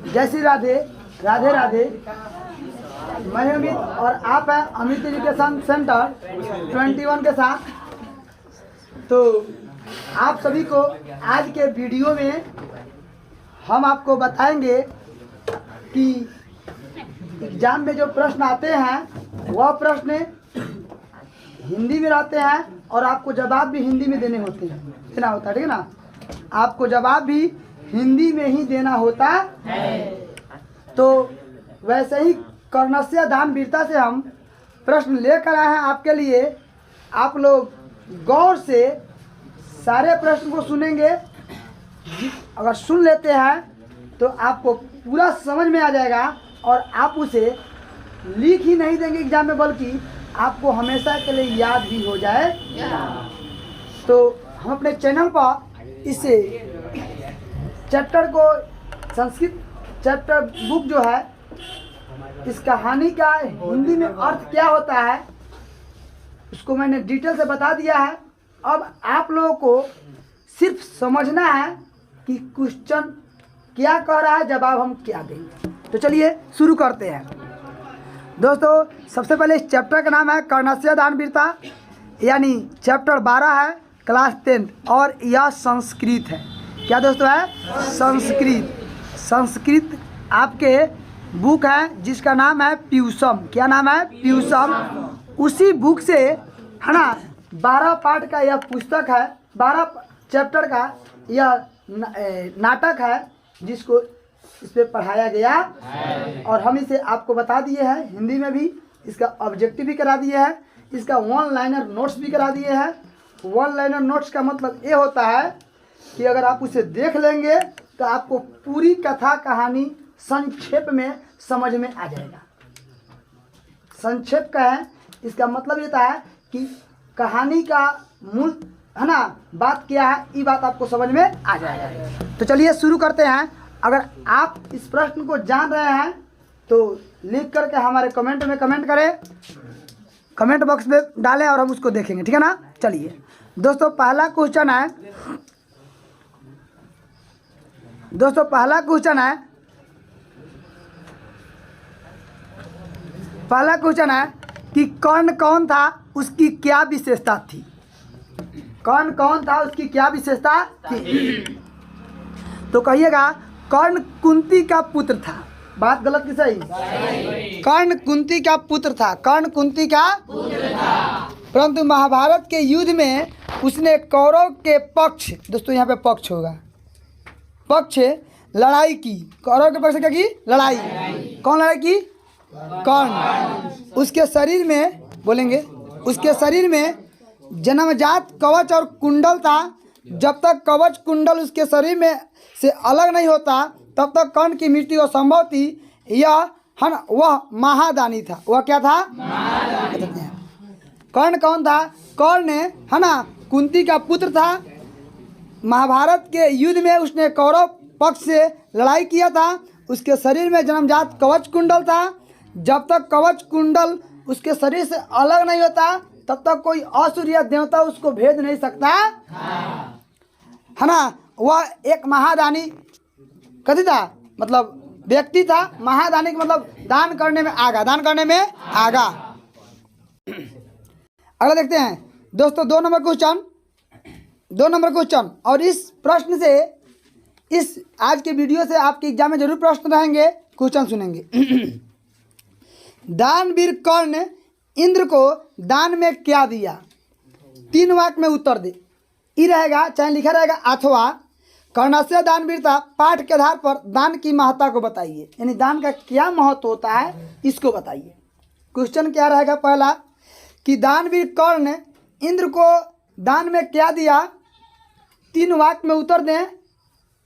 जय श्री राधे राधे राधे। मैं अमित और आप हैं अमित एजुकेशन सेंटर 21 के साथ। तो आप सभी को आज के वीडियो में हम आपको बताएंगे कि एग्जाम में जो प्रश्न आते हैं वह प्रश्न हिंदी में रहते हैं और आपको जवाब भी हिंदी में देने होते हैं, देना होता है, ठीक है ना। आपको जवाब भी हिंदी में ही देना होता है। तो वैसे ही कर्णस्य दान वीरता से हम प्रश्न लेकर आए हैं आपके लिए। आप लोग गौर से सारे प्रश्न को सुनेंगे। अगर सुन लेते हैं तो आपको पूरा समझ में आ जाएगा और आप उसे लिख ही नहीं देंगे एग्जाम में, बल्कि आपको हमेशा के लिए याद भी हो जाए। तो हम अपने चैनल पर इसे चैप्टर को संस्कृत चैप्टर बुक जो है, इस कहानी का हिंदी में अर्थ क्या होता है उसको मैंने डिटेल से बता दिया है। अब आप लोगों को सिर्फ समझना है कि क्वेश्चन क्या कह रहा है, जवाब हम क्या देंगे। तो चलिए शुरू करते हैं दोस्तों। सबसे पहले इस चैप्टर का नाम है कर्णस्य दान वीरता, यानी चैप्टर 12 है, क्लास 10, और यह संस्कृत है। क्या दोस्तों है? संस्कृत आपके बुक है जिसका नाम है प्यूसम। क्या नाम है? प्यूसम। उसी बुक से है ना 12 पार्ट का यह पुस्तक है, 12 चैप्टर का यह नाटक है जिसको इस पे पढ़ाया गया। और हम इसे आपको बता दिए हैं हिंदी में भी, इसका ऑब्जेक्टिव भी करा दिए हैं, इसका वन लाइनर नोट्स भी करा दिए हैं। वन लाइनर नोट्स का मतलब ये होता है कि अगर आप उसे देख लेंगे तो आपको पूरी कथा कहानी संक्षेप में समझ में आ जाएगा। संक्षेप का है, इसका मतलब ये है कि कहानी का मूल है ना बात क्या है, ये बात आपको समझ में आ जाएगा। तो चलिए शुरू करते हैं। अगर आप इस प्रश्न को जान रहे हैं तो लिख करके हमारे कमेंट में कमेंट करें, कमेंट बॉक्स में डालें और हम उसको देखेंगे, ठीक है ना। चलिए दोस्तों, पहला क्वेश्चन है कि कर्ण कौन था, उसकी क्या विशेषता थी। कर्ण कौन था, उसकी क्या विशेषता थी। तो कहिएगा कर्ण कुंती का पुत्र था। बात गलत की सही? कर्ण कुंती का पुत्र था, कर्ण कुंती का पुत्र था। परंतु महाभारत के युद्ध में उसने कौरव के पक्ष, दोस्तों यहाँ पे पक्ष होगा, पक्ष लड़ाई की। कौरव के पक्ष क्या की? लड़ाई। कौन लड़ाई की? कर्ण। उसके शरीर में बोलेंगे, उसके शरीर में जन्मजात कवच और कुंडल था। जब तक कवच कुंडल उसके शरीर में से अलग नहीं होता तब तक कर्ण की मृत्यु असंभव थी। यह वह महादानी था। वह क्या था? कर्ण कौन था? कर्ण है ना कुंती का पुत्र था। महाभारत के युद्ध में उसने कौरव पक्ष से लड़ाई किया था। उसके शरीर में जन्मजात कवच कुंडल था। जब तक कवच कुंडल उसके शरीर से अलग नहीं होता तब तक कोई असुर या देवता उसको भेद नहीं सकता है ना। वह एक महादानी कथी था, मतलब व्यक्ति था। महादानी का मतलब दान करने में आगा, दान करने में आगा। अगला देखते हैं दोस्तों, 2 नंबर क्वेश्चन। और इस प्रश्न से, इस आज के वीडियो से आपके एग्जाम में जरूर प्रश्न रहेंगे, क्वेश्चन सुनेंगे। दानवीर कर्ण इंद्र को दान में क्या दिया? 3 वाक्य में उत्तर दे। ये रहेगा, चाहे लिखा रहेगा अथवा कर्णस्य दान वीरता पाठ के आधार पर दान की महत्ता को बताइए, यानी दान का क्या महत्व होता है इसको बताइए। क्वेश्चन क्या रहेगा? पहला कि दानवीर कर्ण इंद्र को दान में क्या दिया, 3 वाक्य में उत्तर दें।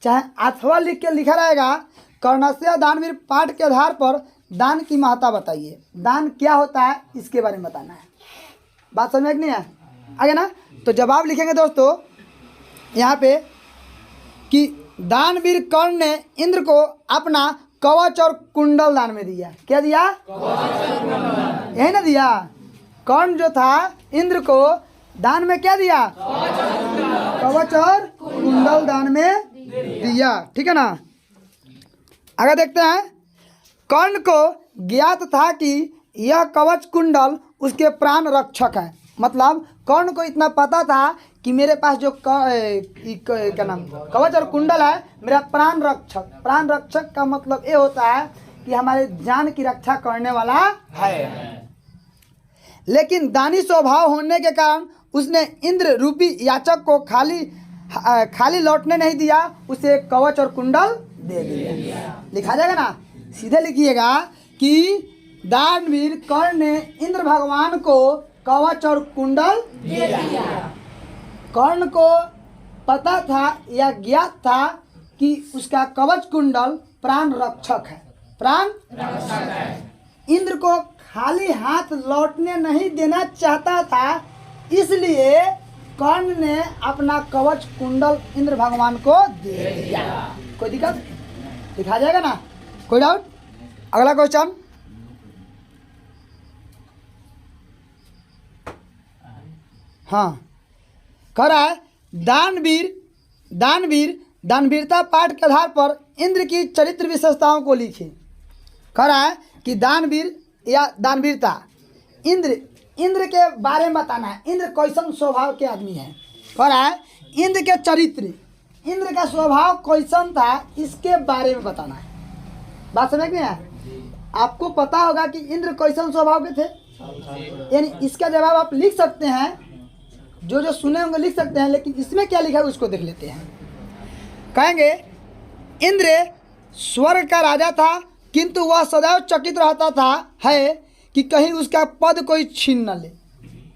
चाहे अथवा लिख के लिखा रहेगा कर्णस्य दानवीर पाठ के आधार पर दान की महत्ता बताइए। दान क्या होता है इसके बारे में बताना है। बात समझ में नहीं है? आगे ना, तो जवाब लिखेंगे दोस्तों यहाँ पे कि दानवीर कर्ण ने इंद्र को अपना कवच और कुंडल दान में दिया। क्या दिया? यही ना दिया। कर्ण जो था इंद्र को दान में क्या दिया? कवच और कुंडल दान में दिया। ठीक है ना। आगे देखते हैं। कर्ण को ज्ञात था कि यह कवच कुंडल उसके प्राण रक्षक है। मतलब कर्ण को इतना पता था कि मेरे पास जो क्या नाम कवच और कुंडल है मेरा प्राण रक्षक। प्राण रक्षक का मतलब ये होता है कि हमारे जान की रक्षा करने वाला है। लेकिन दानी स्वभाव होने के कारण उसने इंद्र रूपी याचक को खाली लौटने नहीं दिया, उसे कवच और कुंडल दे दिया। लिखा जाएगा ना, सीधे लिखिएगा कि दानवीर कर्ण ने इंद्र भगवान को कवच और कुंडल दे दिया। कर्ण को पता था या ज्ञात था कि उसका कवच कुंडल प्राण रक्षक है, प्राण रक्षक है। इंद्र को खाली हाथ लौटने नहीं देना चाहता था, इसलिए कर्ण ने अपना कवच कुंडल इंद्र भगवान को दे दिया। कोई दिक्कत? दिखा जाएगा ना, कोई डाउट? अगला क्वेश्चन। हाँ, कह रहा है दानवीरता पाठ के आधार पर इंद्र की चरित्र विशेषताओं को लिखे। कह रहा है कि दानवीर या दानवीरता इंद्र के बारे में बताना है। इंद्र कैसन स्वभाव के आदमी है। कह रहा है इंद्र के चरित्र, इंद्र का स्वभाव कैसन था, इसके बारे में बताना है। बात समझ में आया? आपको पता होगा कि इंद्र कैसन स्वभाव के थे, यानी इसका जवाब आप लिख सकते हैं। जो सुने होंगे लिख सकते हैं, लेकिन इसमें क्या लिखा है उसको देख लेते हैं। कहेंगे इंद्र स्वर्ग का राजा था, किंतु वह सदैव चकित रहता था है कि कहीं उसका पद कोई छीन न ले।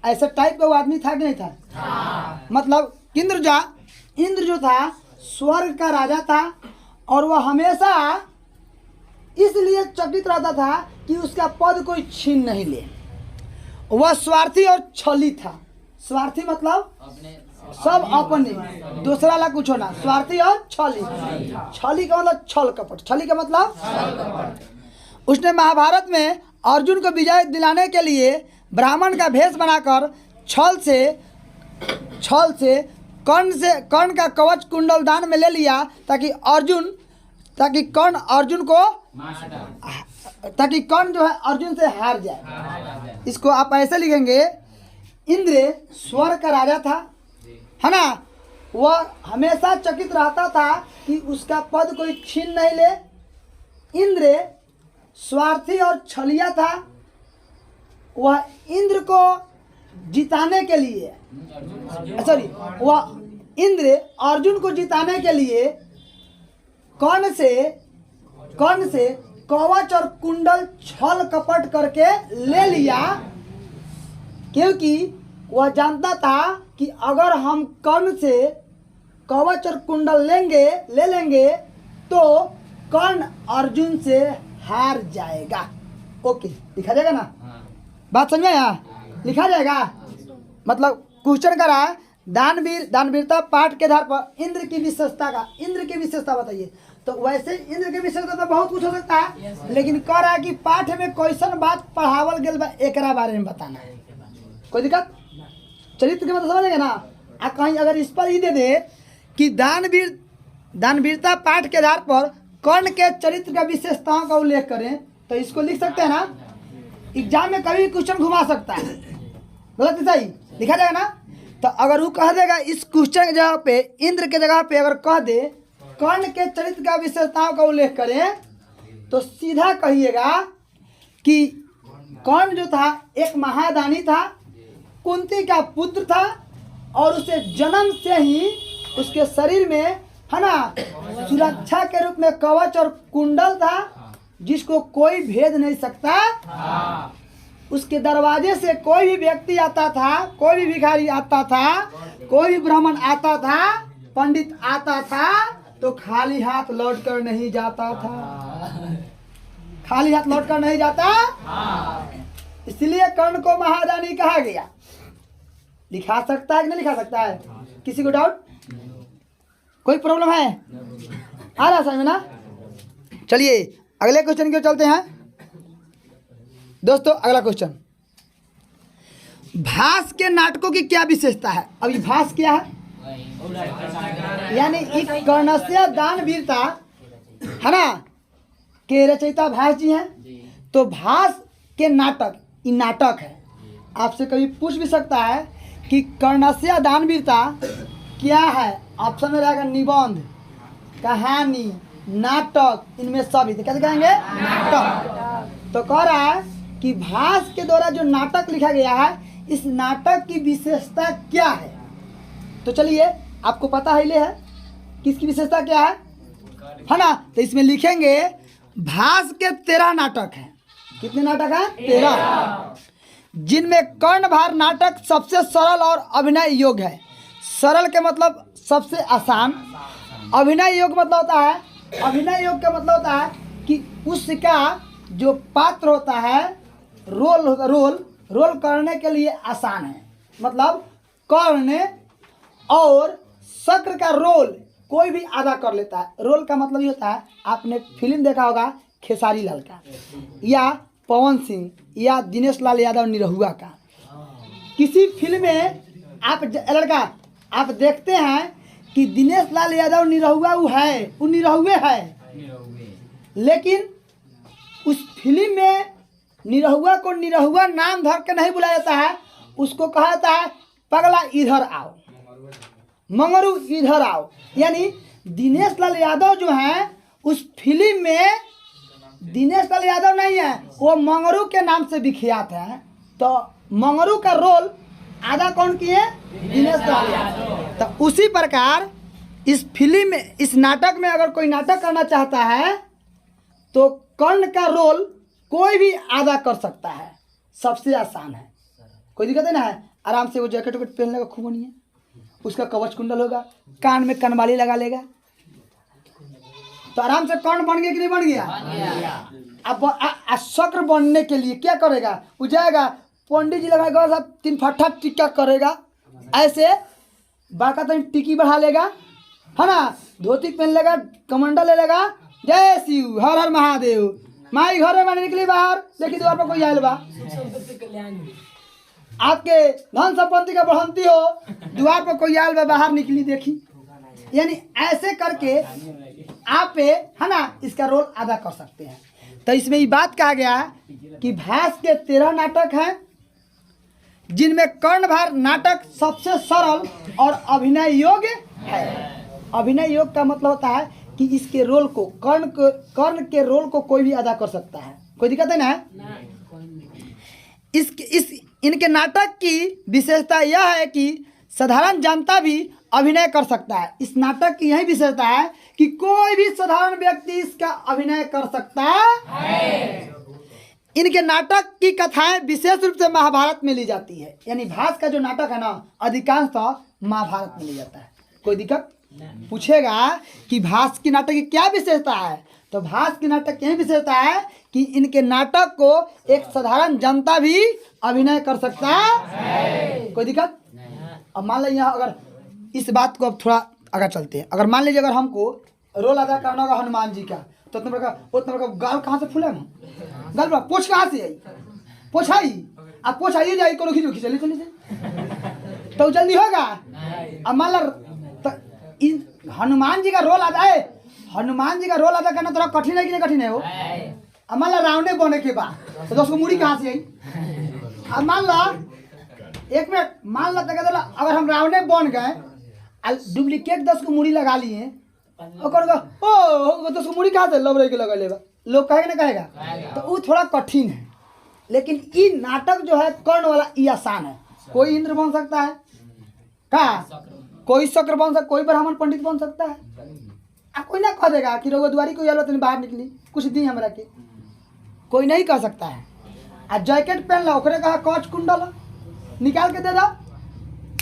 ऐसा टाइप का वो आदमी था कि नहीं था? मतलब इंद्र जो था स्वर्ग का राजा था, और वह हमेशा इसलिए चकित रहता था कि उसका पद कोई छीन नहीं ले। वह स्वार्थी और छली था। स्वार्थी मतलब सब अपने, दूसरा ला कुछ होना। स्वार्थी और छली। छली का मतलब छल कपट। छली का मतलब उसने महाभारत में अर्जुन को विजय दिलाने के लिए ब्राह्मण का भेष बनाकर छल से कर्ण का कवच कुंडल दान में ले लिया, ताकि कर्ण जो है अर्जुन से हार जाए। इसको आप ऐसे लिखेंगे, इंद्र स्वर्ग का राजा था, है ना। वह हमेशा चकित रहता था कि उसका पद कोई छीन नहीं ले। इंद्र स्वार्थी और छलिया था। वह इंद्र को जिताने के लिए इंद्र अर्जुन को जिताने के लिए कर्ण से कवच और कुंडल छल कपट करके ले लिया, क्योंकि वह जानता था कि अगर हम कर्ण से कवच और कुंडल ले लेंगे तो कर्ण अर्जुन से हार जाएगा। ओके, लिखा जाएगा ना? बात समझ में आया? लिखा जाएगा। मतलब क्वेश्चन कर रहा है दानवीरता पाठ के आधार पर इंद्र की विशेषता बताइए। तो वैसे इंद्र की विशेषता तो बहुत कुछ हो सकता है, लेकिन कह रहा है कि पाठ में कैसन बात पढ़ावल गेल बा एकरा बारे में बताना है। कोई दिक्कत? चरित्र के मतलब समझेगा ना। आ कहीं अगर इस पर ही दे दे कि दानवीरता पाठ के आधार पर कर्ण के चरित्र का विशेषताओं का उल्लेख करें, तो इसको लिख सकते हैं ना। एग्जाम में कभी क्वेश्चन घुमा सकता है। गलत सही लिखा जाएगा ना। तो अगर वो कह देगा इस क्वेश्चन की जगह पे, इंद्र के जगह पे अगर कह दे कर्ण के चरित्र का विशेषताओं का उल्लेख करें, तो सीधा कहिएगा कि कर्ण जो था एक महादानी था, कुंती का पुत्र था, और उसे जन्म से ही उसके शरीर में, है ना, सुरक्षा के रूप में कवच और कुंडल था, जिसको कोई भेद नहीं सकता। उसके दरवाजे से कोई भी व्यक्ति आता था, कोई भी भिखारी आता था, कोई भी ब्राह्मण आता था, पंडित आता था, तो खाली हाथ लौट कर नहीं जाता था। खाली हाथ लौट कर नहीं जाता। इसलिए कर्ण को महादानी कहा गया। लिखा सकता है कि नहीं लिखा सकता है? किसी को डाउट? कोई प्रॉब्लम है? आ रहा समझ में ना? चलिए अगले क्वेश्चन की ओर चलते हैं दोस्तों। अगला क्वेश्चन, भास के नाटकों की क्या विशेषता है? अभी भास क्या है? यानी एक कर्णस्य दान वीरता है ना के रचयिता भास जी हैं। तो भास के नाटक, ये नाटक है। आपसे कभी पूछ भी सकता है कि कर्णस्य दान वीरता क्या है। ऑप्शन में रहेगा निबंध, कहानी, नाटक, इनमें सभी। तो कैसे कहेंगे? नाटक। तो कह रहा है कि भास के द्वारा जो नाटक लिखा गया है, इस नाटक की विशेषता क्या है। तो चलिए, आपको पता है ले है कि इसकी विशेषता क्या है ना। तो इसमें लिखेंगे भास के 13 नाटक हैं। कितने नाटक हैं? 13, जिनमें कर्णभार नाटक सबसे सरल और अभिनय योग्य है। सरल के मतलब सबसे आसान, अभिनय योग्य मतलब होता है, अभिनय योग्य का मतलब होता है कि उसका जो पात्र होता है, रोल करने के लिए आसान है। मतलब कर्ण और शक्र का रोल कोई भी अदा कर लेता है। रोल का मतलब ये होता है, आपने फिल्म देखा होगा खेसारी लाल का या पवन सिंह या दिनेश लाल यादव निरहुआ का। किसी फिल्म में आप लड़का आप देखते हैं कि दिनेश लाल यादव निरहुआ वो निरहुए है, लेकिन उस फिल्म में निरहुआ को निरहुआ नाम धर के नहीं बुलाया जाता है। उसको कहा जाता है पगला इधर आओ, मंगरू इधर आओ। यानी दिनेश लाल यादव जो हैं उस फिल्म में दिनेश लाल यादव नहीं है, वो मंगरू के नाम से विख्यात है। तो मंगरू का रोल अदा कौन किए? दिनेश लाल यादव। तो उसी प्रकार इस फिल्म में, इस नाटक में अगर कोई नाटक करना चाहता है तो कर्ण का रोल कोई भी अदा कर सकता है, सबसे आसान है। कोई दिक्कत है ना है। आराम से वो जैकेट वैकेट पहन लेगा, खूब नहीं है, उसका कवच कुंडल होगा, कान में कनवाली लगा लेगा, तो आराम से कर्ण बन गया कि नहीं बन गया? अब शक्र बनने के लिए क्या करेगा? वो जाएगा पंडित जी लगाएगा, सब 3 फट्ठा टिक्का करेगा, ऐसे बाका तो टिक्की बढ़ा लेगा, है ना, धोती पहन लेगा, कमंडल ले लेगा, जय शिव हर हर महादेव, माई घर में निकली बाहर, देखी द्वार पर कोई आयल बा, आपके धन संपत्ति का बढ़ंती हो, द्वार पर कोई आयल बा, बाहर निकली देखी। यानी ऐसे करके आप है ना इसका रोल अदा कर सकते हैं। तो इसमें ये बात कहा गया कि भास के 13 नाटक हैं, जिनमें कर्णभार नाटक सबसे सरल और अभिनय योग्य है। अभिनय योग्य का मतलब होता है कि इसके रोल को कर्ण के रोल को कोई भी अदा कर सकता है, कोई दिक्कत है ना। इनके नाटक की विशेषता यह है कि साधारण जनता भी अभिनय कर सकता है। इस नाटक की यही विशेषता है कि कोई भी साधारण व्यक्ति इसका अभिनय कर सकता है। इनके नाटक की कथाएं विशेष रूप से महाभारत में ली जाती है। यानी भास का जो नाटक है ना, अधिकांशतः महाभारत में लिया जाता है। कोई दिक्कत? पूछेगा कि भास की नाटक की क्या विशेषता है, तो भास की नाटक की यही विशेषता है कि इनके नाटक को एक साधारण जनता भी अभिनय कर सकता है। कोई दिक्कत? अब मान लीजिए अगर इस बात को अब थोड़ा आगे चलते हैं। अगर मान लीजिए अगर हमको रोल अदा करना होगा हनुमान जी का, तो उतना बड़ा गाल कहाँ से फूले हम? गाल पर पोछ कहाँ से आई? पोछाई अब पोछाइए जाए को रुखी चली तो जल्दी होगा। अब मान लो तो हनुमान जी का रोल अदा है, हनुमान जी का रोल अदा करना थोड़ा कठिन है कि नहीं कठिन है? वो अब मान लो रावणे बने के बाद तो 10 को मुड़ी कहाँ से आई? अब मान लो एक मिनट, मान लो अगर हम रावणे बन गए, डुप्लीकेट 10 को मुड़ी लगा लिए, ओ 10 को मुड़ी कहाँ से लबरे के लगा लेगा, लोग कहेगा ना कहेगा, तो वो थोड़ा कठिन है। लेकिन ये नाटक जो है कर्ण वाला ये आसान है। कोई इंद्र बन सकता है, कहा कोई शक्र बन सकता, कोई ब्राह्मण पंडित बन सकता है। अब कोई ना कह देगा कि रोगो द्वारी कोई आलो तनी बाहर निकली कुछ दी हमरा के, कोई नहीं कह सकता है। आ जैकेट पहन लो, ओकरे कहा कवच कुंडल निकाल के दे दो,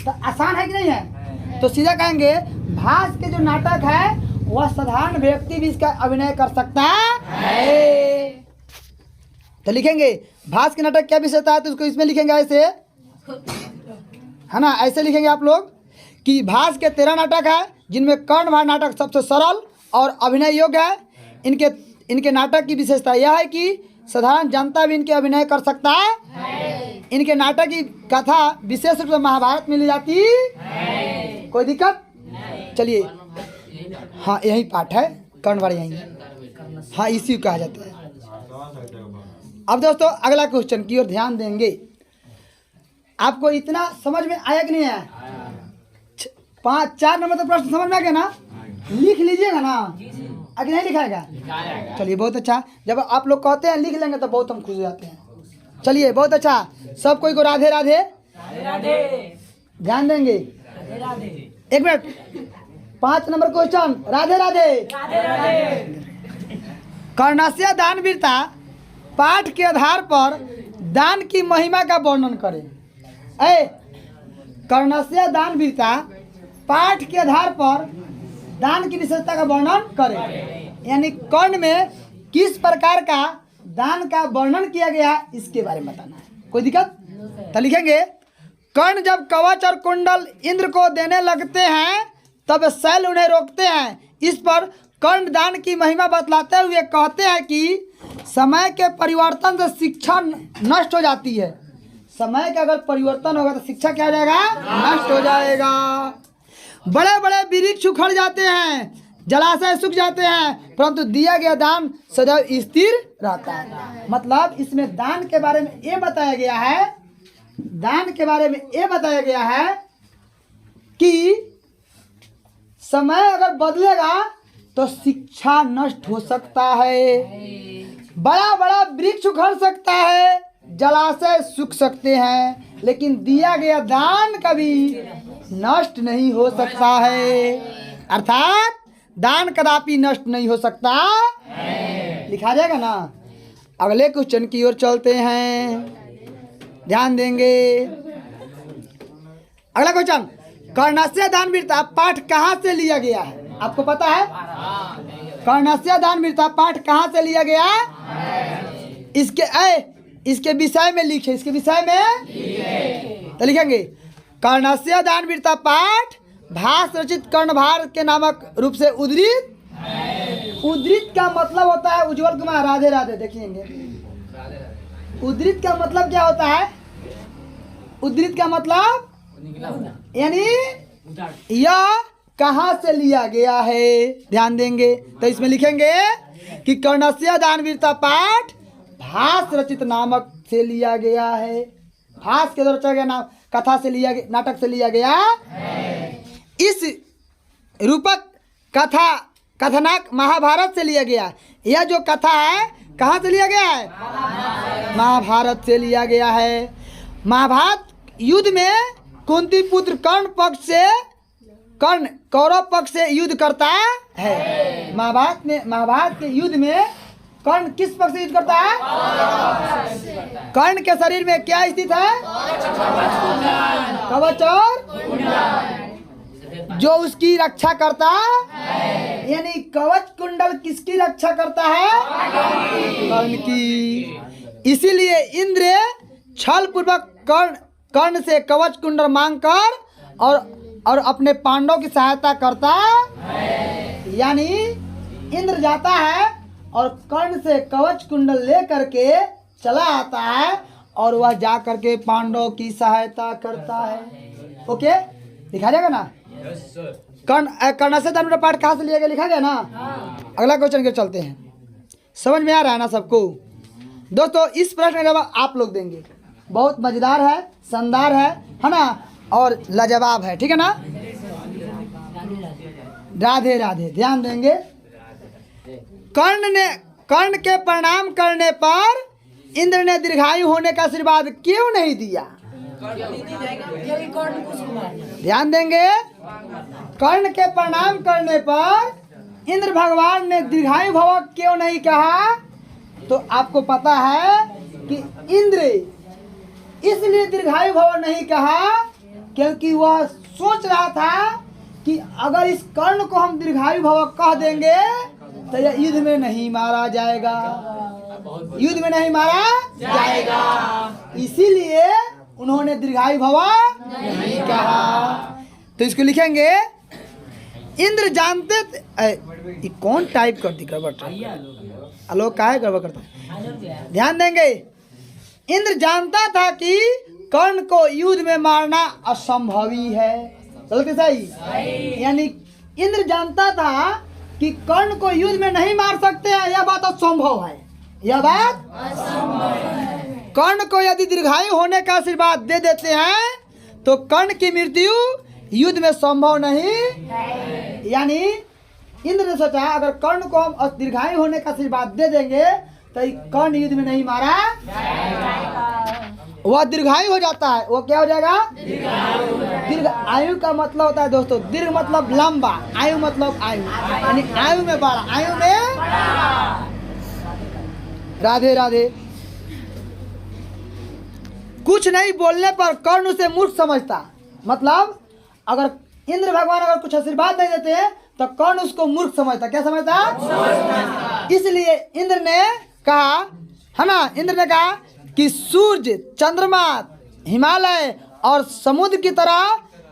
तो आसान है कि नहीं है? तो सीधा कहेंगे भास के जो नाटक है वह साधारण व्यक्ति भी इसका अभिनय कर सकता है। तो लिखेंगे भास के नाटक क्या विशेषता है, तो उसको इसमें लिखेंगे ऐसे, है ना, ऐसे लिखेंगे आप लोग कि भास के 13 नाटक है, जिनमें कर्णभार नाटक सबसे सरल और अभिनय योग्य है। इनके नाटक की विशेषता यह है कि साधारण जनता भी इनके अभिनय कर सकता है। इनके नाटक की कथा विशेष रूप से महाभारत में ली जाती है। कोई दिक्कत? चलिए, हाँ यही पाठ है, कर्णवार यही है, हाँ इसी को कहा जाता है। अब दोस्तों अगला क्वेश्चन की ओर ध्यान देंगे। आपको इतना समझ में आया कि नहीं आया? 4 नंबर तो प्रश्न समझ में आ गया ना? लिख लीजिएगा ना? आगे नहीं लिखाएगा? चलिए बहुत अच्छा। जब आप लोग कहते हैं लिख लेंगे तो बहुत हम खुश हो जाते हैं। चलिए बहुत अच्छा। सब कोई को राधे राधे ध्यान देंगे। 1 minute. 5 number question, Radhe Radhe. कर्णस्य दान वीरता पाठ के आधार पर दान की महिमा का वर्णन करें। कर्णस्य दान वीरता पाठ के आधार पर दान की विशेषता का वर्णन करें। यानी कर्ण में किस प्रकार का दान का वर्णन किया गया है इसके बारे में बताना है। कोई दिक्कत? तो लिखेंगे, कर्ण जब कवच और कुंडल इंद्र को देने लगते हैं तब शैल उन्हें रोकते हैं। इस पर कर्ण दान की महिमा बतलाते हुए कहते हैं कि समय के परिवर्तन से शिक्षा नष्ट हो जाती है। समय का अगर परिवर्तन होगा तो शिक्षा क्या हो जाएगा? नष्ट हो जाएगा। बड़े बड़े वृक्ष उखड़ जाते हैं, जलाशय सूख जाते हैं, परंतु दिया गया दान सदैव स्थिर रहता है। मतलब इसमें दान के बारे में ये बताया गया है, दान के बारे में ये बताया गया है कि समय अगर बदलेगा तो शिक्षा नष्ट हो सकता है, बड़ा बड़ा वृक्ष उखड़ सकता है, जलाशय सूख सकते हैं, लेकिन दिया गया दान कभी नष्ट नहीं हो सकता है। अर्थात दान कदापि नष्ट नहीं हो सकता। लिखा जाएगा ना? अगले क्वेश्चन की ओर चलते हैं, ध्यान देंगे। अगला क्वेश्चन, कर्णस्य दान वीरता पाठ कहाँ से लिया गया है? आपको पता है? कर्णस्य दान वीरता पाठ कहाँ से लिया गया? इसके विषय में लिखे, इसके विषय में तो लिखेंगे, कर्णस्य दान वीरता पाठ भास रचित कर्णभार के नामक रूप से उद्धृत। उद्धृत का मतलब होता है, उज्जवल कुमार राधे राधे देखिएंगे। उद्धृत का मतलब क्या होता है? उद्धृत का मतलब यानी यह कहाँ से लिया गया है, ध्यान देंगे। तो इसमें लिखेंगे कि कर्णस्य दान वीरता पाठ भास रचित नामक से लिया गया है। भास के द्वारा गया नाम, कथा से लिया गया, नाटक से लिया गया। इस रूपक कथा कथनाक महाभारत से लिया गया। यह जो कथा है कहाँ से लिया गया है? महाभारत से लिया गया है। महाभारत युद्ध में कुंती पुत्र कर्ण कौरव पक्ष से युद्ध करता है। महाभारत के युद्ध में कर्ण किस पक्ष से युद्ध करता है? कर्ण के शरीर में क्या स्थित है? कवच और जो उसकी रक्षा करता है। यानी कवच कुंडल किसकी रक्षा करता है? कर्ण की। इसीलिए इंद्र छल पूर्वक कर्ण से कवच कुंडल मांगकर और अपने पांडवों की सहायता करता है। यानी इंद्र जाता है और कर्ण से कवच कुंडल ले करके चला आता है और वह जा करके पांडवों की सहायता करता है। ओके, लिखा जाएगा ना? कर्ण से दान पाठ कहाँ से लिया गया? लिखा गया ना? अगला क्वेश्चन के चलते हैं। समझ में आ रहा है ना सबको? दोस्तों इस प्रश्न का जवाब आप लोग देंगे। बहुत मजेदार है, शानदार है ना, और लाजवाब है। ठीक है ना? राधे राधे ध्यान देंगे। कर्ण के प्रणाम करने पर इंद्र ने दीर्घायु होने का आशीर्वाद क्यों नहीं दिया? ध्यान देंगे। कर्ण के प्रणाम करने पर इंद्र भगवान ने दीर्घायु भव क्यों नहीं कहा? तो आपको पता है कि इंद्र इसलिए दीर्घायु भव नहीं कहा क्योंकि वह सोच रहा था कि अगर इस कर्ण को हम दीर्घायु भव कह देंगे तो यह युद्ध में नहीं मारा जाएगा, युद्ध में नहीं मारा जाएगा। इसीलिए उन्होंने दीर्घायु भव नहीं कहा। तो इसको लिखेंगे, इंद्र जानते ये कौन टाइप कर दी गड़बड़? आलोक का है गड़बड़ करता है, ध्यान देंगे। इंद्र जानता था कि कर्ण को युद्ध में मारना असंभवी है। गलत सही? यानी इंद्र जानता था कि कर्ण को युद्ध में नहीं मार सकते हैं, यह बात असंभव है। यह बात कर्ण को यदि दीर्घायु होने का आशीर्वाद दे देते हैं तो कर्ण की मृत्यु युद्ध में संभव नहीं। यानी इंद्र ने सोचा अगर कर्ण को हम दीर्घायु होने का आशीर्वाद दे देंगे तो कर्ण युद्ध में नहीं मारा, वह दीर्घायु हो जाता है। वो क्या हो जाएगा? दीर्घ आयु का मतलब होता है दोस्तों, दीर्घ मतलब लंबा, आयु मतलब आयु, यानी आयु में बड़ा, आयु में। राधे राधे। कुछ नहीं बोलने पर कर्ण उसे मूर्ख समझता। मतलब अगर इंद्र भगवान अगर कुछ आशीर्वाद नहीं देते तो कर्ण उसको मूर्ख समझता। क्या समझता? इसलिए इंद्र ने कहा, है ना, इंद्र ने कहा कि सूर्य, चंद्रमा, हिमालय और समुद्र की तरह,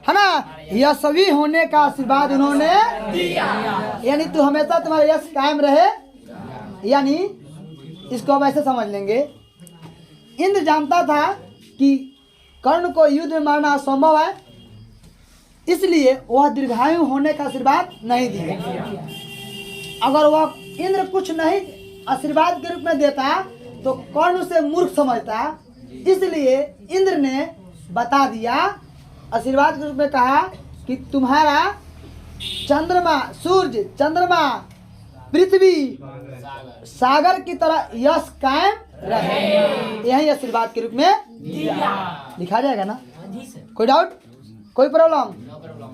है ना, यशस्वी होने का आशीर्वाद उन्होंने दिया। यानी तू हमेशा तुम्हारा यश कायम रहे। यानी इसको हम ऐसे समझ लेंगे, इंद्र जानता था कि कर्ण को युद्ध में मारना असंभव है, इसलिए वह दीर्घायु होने का आशीर्वाद नहीं दिया। अगर वह इंद्र कुछ नहीं आशीर्वाद के रूप में देता तो कर्ण उसे मूर्ख समझता। इसलिए इंद्र ने बता दिया, आशीर्वाद के रूप में कहा कि तुम्हारा चंद्रमा, सूर्य, चंद्रमा, पृथ्वी, सागर की तरह यश कायम रहे। यही आशीर्वाद के रूप में लिखा जाएगा ना? कोई डाउट, कोई problem?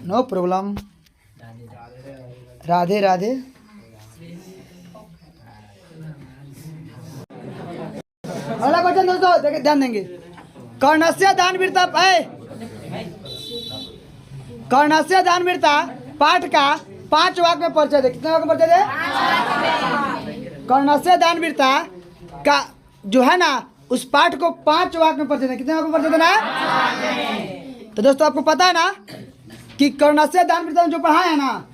No problem. Radhe Radhe. अगला क्वेश्चन दोस्तों देखिए, ध्यान देंगे। कर्णस्य दानवीरता, कर्णस्य दानवीरता पाठ का 5 वाक्य में परिचय दे। कितने वाक्य में परिचय दे? कर्णस्य दानवीरता का जो है ना, उस पाठ को 5 वाक्य में परिचय दे। कितने वाक्य में परिचय देना है? तो दोस्तों आपको पता है ना कि कर्णस्य दानवीरता में जो पढ़ा है ना,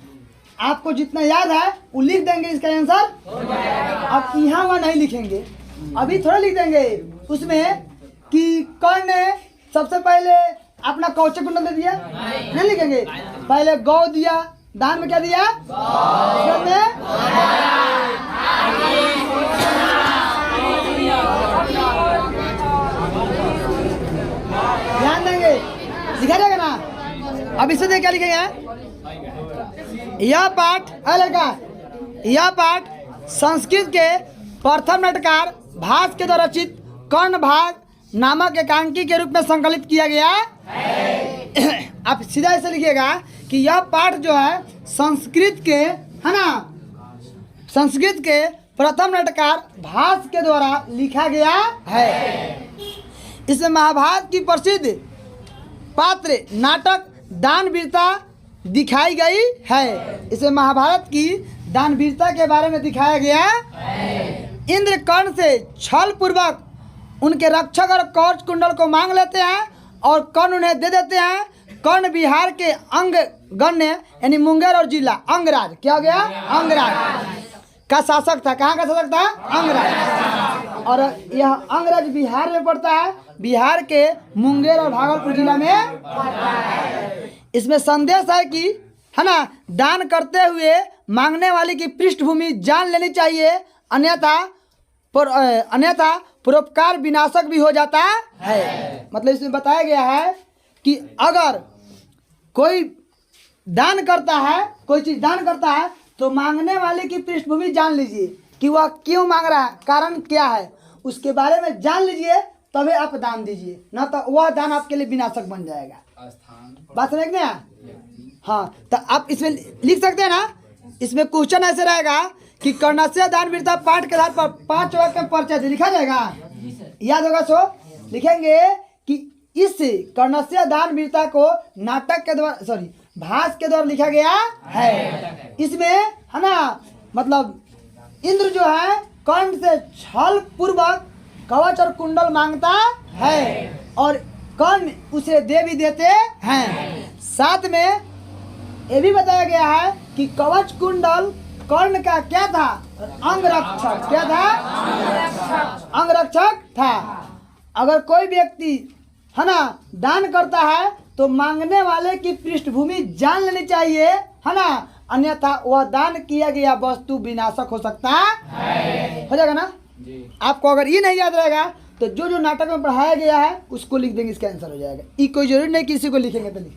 आपको जितना याद है वो लिख देंगे, इसका आंसर। अब यहाँ वहाँ नहीं लिखेंगे, अभी थोड़ा लिख देंगे उसमें कि कर्ण ने सबसे पहले अपना कौचक कुंडल दे दिया, नहीं लिखेंगे। पहले गौ दिया, दान में क्या दिया? ध्यान देंगे, लिखा जाएगा ना। अब इससे देख क्या लिखेंगे? यह पाठ, लड़का, यह पाठ संस्कृत के प्रथम नाटककार भास के द्वारा रचित कर्ण भाग नामक एकांकी के रूप में संकलित किया गया। आप सीधा ऐसे लिखिएगा कि यह पाठ जो है संस्कृत के, है ना, संस्कृत के प्रथम नाटककार भास के द्वारा लिखा गया है। इसमें महाभारत की प्रसिद्ध पात्र नाटक दानवीरता दिखाई गई है। इसमें महाभारत की दानवीरता के बारे में दिखाया गया। इंद्र कर्ण से छल पूर्वक उनके रक्षक और कवच कुंडल को मांग लेते हैं और कर्ण उन्हें दे देते हैं। कर्ण बिहार के अंग गण्य यानी मुंगेर और जिला अंगराज, क्या हो गया? अंगराज का शासक था। कहाँ का शासक था? अंगराज। और यह अंगराज बिहार में पड़ता है, बिहार के मुंगेर और भागलपुर जिला में। इसमें संदेश है कि, है ना, दान करते हुए मांगने वाले की पृष्ठभूमि जान लेनी चाहिए, अन्यथा परोपकार विनाशक भी हो जाता है। मतलब इसमें बताया गया है कि अगर कोई दान करता है, कोई चीज दान करता है तो मांगने वाले की पृष्ठभूमि जान लीजिए कि वह क्यों मांग रहा है, कारण क्या है, उसके बारे में जान लीजिए, तभी आप दान दीजिए, ना तो वह दान आपके लिए विनाशक बन जाएगा। बात समझते हैं? हाँ, तो आप इसमें लिख सकते हैं ना। इसमें क्वेश्चन ऐसे रहेगा कि कर्णस्य दानवीरता पाठ के आधार पर 5 वाक्य में परिचय दे, लिखा जाएगा, याद होगा। सो लिखेंगे कि इस कर्णस्य दानवीरता को नाटक के द्वारा, सॉरी, भास के द्वारा लिखा गया है। इसमें, है ना, मतलब इंद्र जो है कर्ण से छल पूर्वक कवच और कुंडल मांगता है और कर्ण उसे दे भी देते हैं। साथ में ये भी बताया गया है कि कवच कुंडल कर्ण का क्या था? अंगरक्षक। क्या था? अंगरक्षक था। अगर कोई व्यक्ति, है ना, दान करता है तो मांगने वाले की पृष्ठभूमि जान लेनी चाहिए, है ना, अन्यथा वह दान किया गया वस्तु विनाशक हो सकता है। हो जाएगा ना जी। आपको अगर ये नहीं याद रहेगा तो जो जो नाटक में पढ़ाया गया है उसको लिख देंगे, इसका आंसर हो जाएगा। ये कोई जरूरी नहीं कि किसी को लिखेंगे तो लिखेंगे।